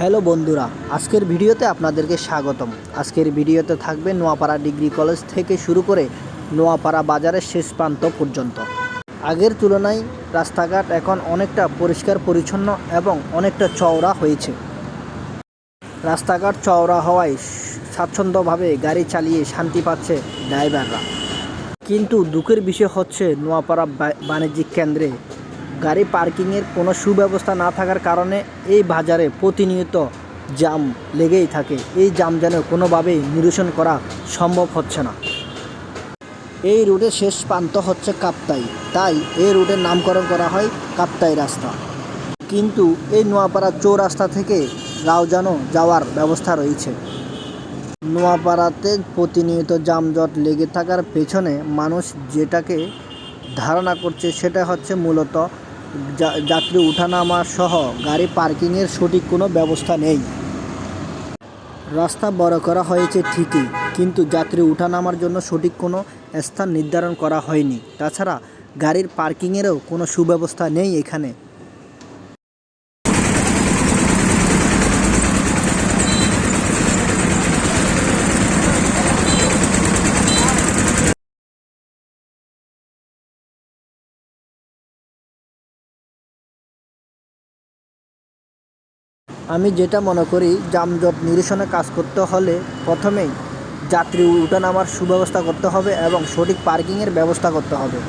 Hello বন্ধুরা, আজকের ভিডিওতে আপনাদেরকে স্বাগতম। আজকের ভিডিওতে থাকবে নোয়াপাড়া ডিগ্রি কলেজ থেকে শুরু করে নোয়াপাড়া বাজারের শেষ প্রান্ত পর্যন্ত। আগের তুলনায় রাস্তাঘাট এখন অনেকটা পরিষ্কার পরিচ্ছন্ন এবং অনেকটা চওড়া হয়েছে। রাস্তাঘাট চওড়া হওয়ায় স্বাচ্ছন্দ্যভাবে গাড়ি চালিয়ে শান্তি পাচ্ছে ড্রাইভাররা। কিন্তু দুঃখের বিষয় হচ্ছে নোয়াপাড়া বাণিজ্যিক কেন্দ্রে গাড়ি পার্কিংয়ের কোনো সুব্যবস্থা না থাকার কারণে এই বাজারে প্রতিনিয়ত জ্যাম লেগেই থাকে। এই জ্যাম যেন কোনোভাবেই নিরসন করা সম্ভব হচ্ছে না। এই রুটের শেষ প্রান্ত হচ্ছে কাপ্তাই, তাই এই রুটের নামকরণ করা হয় কাপ্তাই রাস্তা। কিন্তু এই নোয়াপাড়া চৌরাস্তা থেকে রাউজানও যাওয়ার ব্যবস্থা রয়েছে। নোয়াপাড়াতে প্রতিনিয়ত যানজট লেগে থাকার পেছনে মানুষ যেটাকে ধারণা করছে সেটা হচ্ছে মূলত যাত্রী উঠানামা সহ গাড়ি পার্কিংয়ের সঠিক কোনো ব্যবস্থা নেই। রাস্তা বড় করা হয়েছে ঠিকই, কিন্তু যাত্রী উঠানামার জন্য সঠিক কোনো স্থান নির্ধারণ করা হয়নি। তাছাড়া গাড়ির পার্কিংয়েরও কোনো সুব্যবস্থা নেই এখানে। আমি যেটা মনে করি, যানজট নিরসনে কাজ করতে হলে প্রথমেই যাত্রী উঠানামার সুব্যবস্থা করতে হবে এবং সঠিক পার্কিংয়ের ব্যবস্থা করতে হবে।